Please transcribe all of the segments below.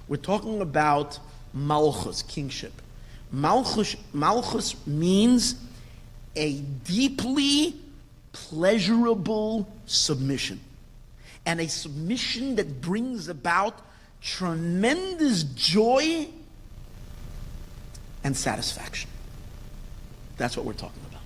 We're talking about Malchus, kingship. Malchus means a deeply pleasurable submission. And a submission that brings about tremendous joy and satisfaction. That's what we're talking about.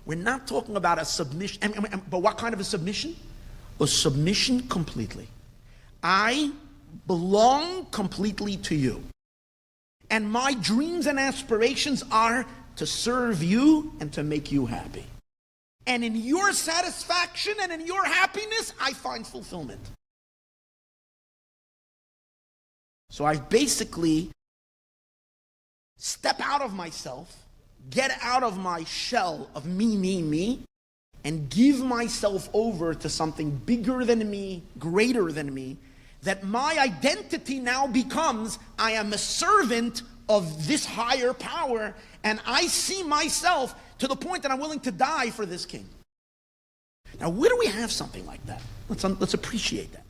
We're not talking about a submission, but what kind of a submission? A submission completely. I belong completely to you. And my dreams and aspirations are to serve you and to make you happy. And in your satisfaction and in your happiness, I find fulfillment. So I basically step out of myself, get out of my shell of me, and give myself over to something bigger than me, greater than me, that my identity now becomes, I am a servant of this higher power, and I see myself to the point that I'm willing to die for this king. Now, where do we have something like that? Let's appreciate that.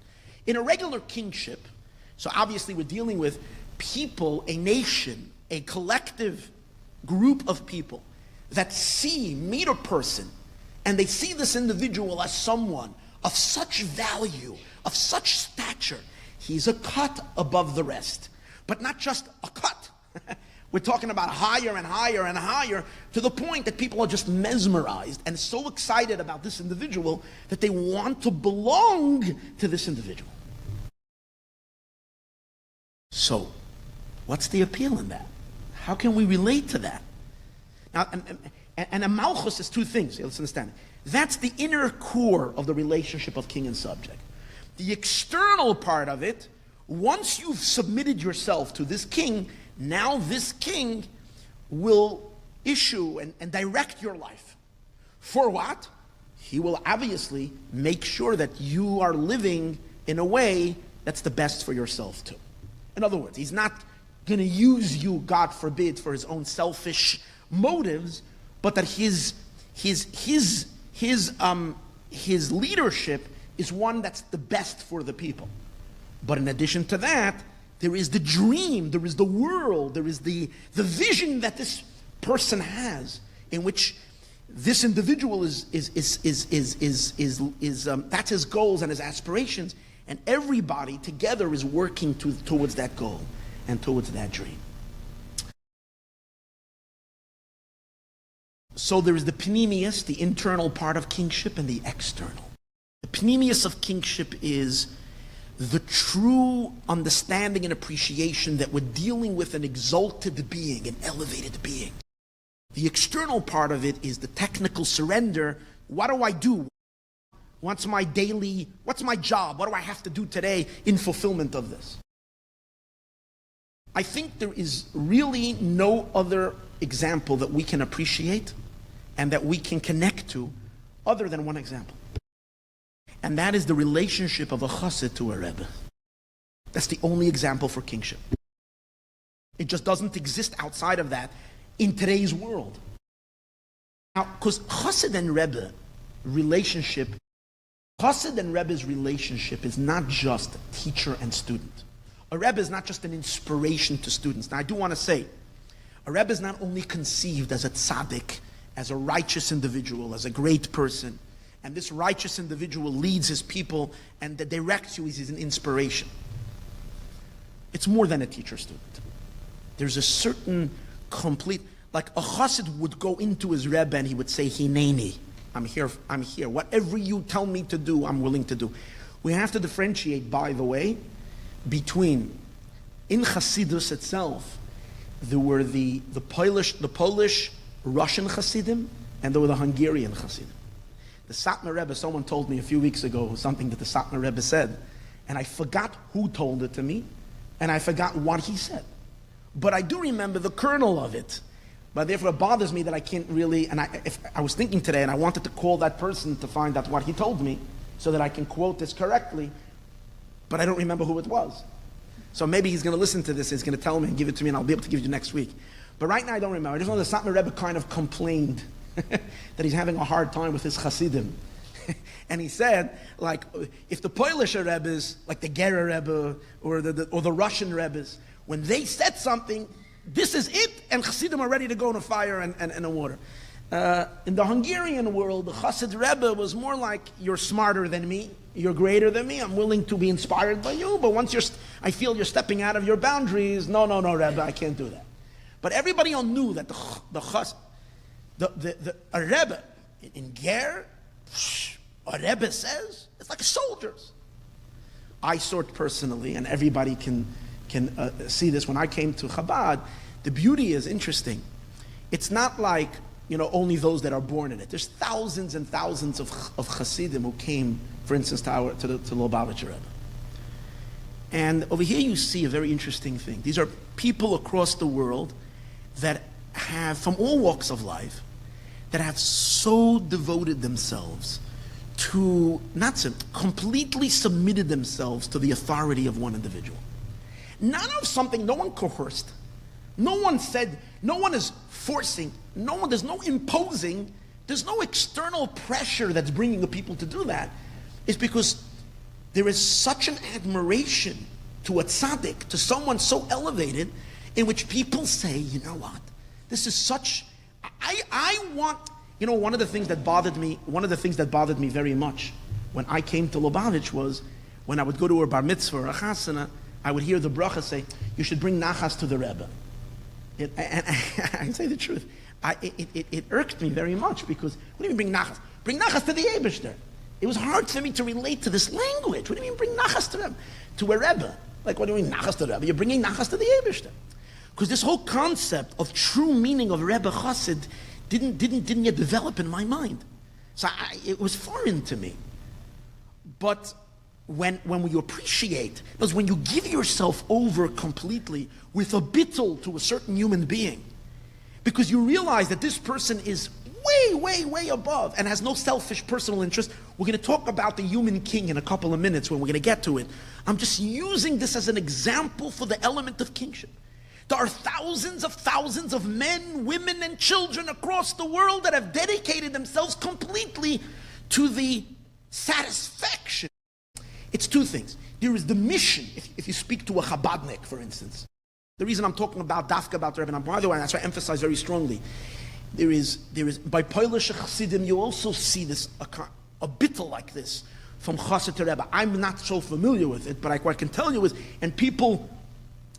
In a regular kingship, so obviously we're dealing with people, a nation, a collective group of people that meet a person, and they see this individual as someone of such value, of such stature. He's a cut above the rest, but not just a cut. We're talking about higher and higher and higher, to the point that people are just mesmerized and so excited about this individual that they want to belong to this individual. So, what's the appeal in that? How can we relate to that? Now, and a Malchus is two things. Let's understand. That's the inner core of the relationship of king and subject. The external part of it, once you've submitted yourself to this king, now this king will issue and direct your life. For what? He will obviously make sure that you are living in a way that's the best for yourself too. In other words, he's not going to use you, God forbid, for his own selfish motives, but that his leadership is one that's the best for the people. But in addition to that, there is the dream, there is the world, there is the vision that this person has, in which this individual that's his goals and his aspirations, and everybody together is working towards that goal and towards that dream. So there is the pneumius, the internal part of kingship, and the external. The pneumius of kingship is the true understanding and appreciation that we're dealing with an exalted being, an elevated being. The external part of it is the technical surrender. What do I do? What's my job? What do I have to do today in fulfillment of this? I think there is really no other example that we can appreciate and that we can connect to other than one example. And that is the relationship of a Chassid to a Rebbe. That's the only example for kingship. It just doesn't exist outside of that in today's world. Now, because Chassid and Rebbe's relationship is not just teacher and student. A Rebbe is not just an inspiration to students. Now, I do want to say, a Rebbe is not only conceived as a tzaddik, as a righteous individual, as a great person, and this righteous individual leads his people and that directs you is an inspiration. It's more than a teacher-student. There's a certain complete, like a Chassid would go into his Rebbe and he would say, Hineni, I'm here. Whatever you tell me to do, I'm willing to do. We have to differentiate, by the way, between, in Chassidus itself, there were the Polish, Russian Chassidim, and there were the Hungarian Chassidim. The Satmar Rebbe, someone told me a few weeks ago something that the Satmar Rebbe said, and I forgot who told it to me, and I forgot what he said. But I do remember the kernel of it. But therefore it bothers me that I can't really, and if I was thinking today and I wanted to call that person to find out what he told me so that I can quote this correctly, but I don't remember who it was. So maybe he's going to listen to this, he's going to tell me and give it to me, and I'll be able to give it to you next week. But right now I don't remember. I just know the Satmar Rebbe kind of complained that he's having a hard time with his Chassidim. And he said, like, if the Polish Rebbes, like the Gera Rebbe or the Russian Rebbes, when they said something, this is it, and Chassidim are ready to go in a fire and the water. In the Hungarian world, the Chassid Rebbe was more like, you're smarter than me, you're greater than me, I'm willing to be inspired by you, but once I feel you're stepping out of your boundaries, no, Rebbe, I can't do that. But everybody all knew that a Rebbe in Ger, a Rebbe says, it's like soldiers. I saw it personally, and everybody can see this. When I came to Chabad, the beauty is interesting. It's not like, only those that are born in it. There's thousands and thousands of Chassidim who came, for instance, to Lubavitcher Rebbe. And over here you see a very interesting thing. These are people across the world that have, from all walks of life, that have so devoted themselves to, completely submitted themselves to the authority of one individual. Not of something, no one coerced, no one said, no one is forcing, there's no imposing, there's no external pressure that's bringing the people to do that. It's because there is such an admiration to a tzaddik, to someone so elevated, in which people say, you know what, this is such, I want, one of the things that bothered me very much when I came to Lubavitch was, when I would go to a bar mitzvah or a chasana, I would hear the bracha say, you should bring nachas to the Rebbe. And I say the truth, it irked me very much, because, what do you mean bring nachas? Bring nachas to the Eibishter. It was hard for me to relate to this language. What do you mean bring nachas to a Rebbe? Like, what do you mean nachas to the Rebbe? You're bringing nachas to the Eibishter. Because this whole concept of true meaning of Rebbe Chassid didn't yet develop in my mind. So it was foreign to me. But when you appreciate, because when you give yourself over completely with a bittul to a certain human being, because you realize that this person is way above and has no selfish personal interest. We're going to talk about the human king in a couple of minutes when we're going to get to it. I'm just using this as an example for the element of kingship. There are thousands of men, women, and children across the world that have dedicated themselves completely to the satisfaction. It's two things. There is the mission, if you speak to a Chabadnik, for instance. The reason I'm talking about Dafka, about the Rebbe, and by the way, that's why I emphasize very strongly, there is by Polish Chassidim, you also see this, a bittul like this, from Chassid to Rebbe. I'm not so familiar with it, but what I can tell you is, and people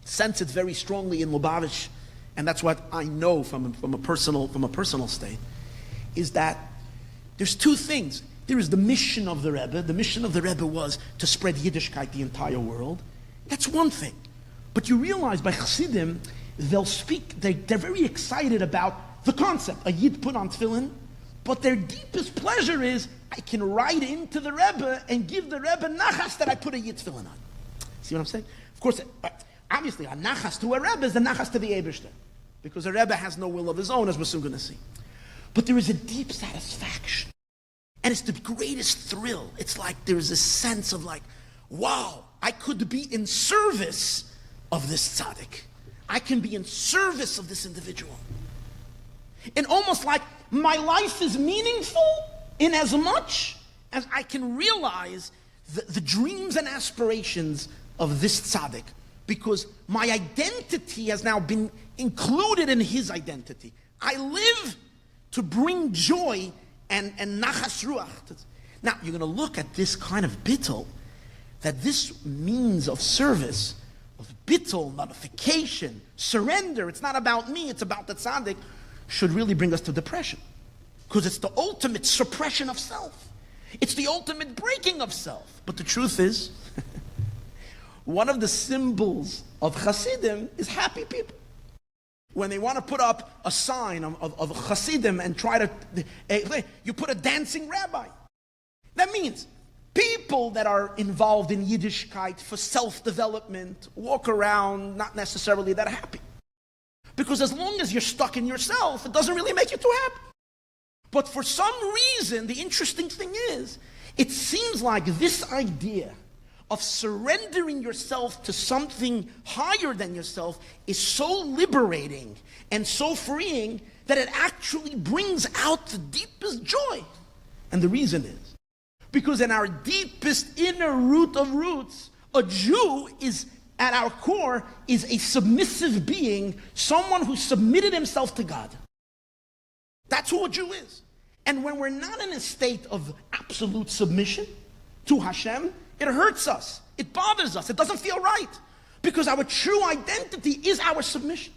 sense it very strongly in Lubavitch, and that's what I know from a personal state, is that there's two things. There is the mission of the Rebbe. The mission of the Rebbe was to spread Yiddishkeit the entire world. That's one thing. But you realize by Chassidim, they'll speak, they're very excited about the concept. A Yid put on tefillin, but their deepest pleasure is, I can write into the Rebbe and give the Rebbe nachas that I put a Yid tefillin on. See what I'm saying? Of course, obviously, a nachas to a Rebbe is the nachas to the Eibishter, because a Rebbe has no will of his own, as we're soon going to see. But there is a deep satisfaction, and it's the greatest thrill. It's like there's a sense of like, wow, I could be in service of this tzaddik. I can be in service of this individual. And almost like my life is meaningful in as much as I can realize the dreams and aspirations of this tzaddik, because my identity has now been included in his identity. I live to bring joy and nachas ruach. Now, you're going to look at this kind of bittul, that this means of service, of bittul, nullification, surrender, it's not about me, it's about the tzaddik, should really bring us to depression. Because it's the ultimate suppression of self. It's the ultimate breaking of self. But the truth is, one of the symbols of Chassidim is happy people. When they want to put up a sign of Chassidim and try to, you put a dancing rabbi. That means people that are involved in Yiddishkeit for self-development walk around not necessarily that happy. Because as long as you're stuck in yourself, it doesn't really make you too happy. But for some reason, the interesting thing is, it seems like this idea of surrendering yourself to something higher than yourself is so liberating and so freeing that it actually brings out the deepest joy. And the reason is, Because in our deepest inner root of roots, a Jew is, at our core, is a submissive being, someone who submitted himself to God. That's who a Jew is. And when we're not in a state of absolute submission to Hashem, it hurts us. It bothers us. It doesn't feel right. Because our true identity is our submission.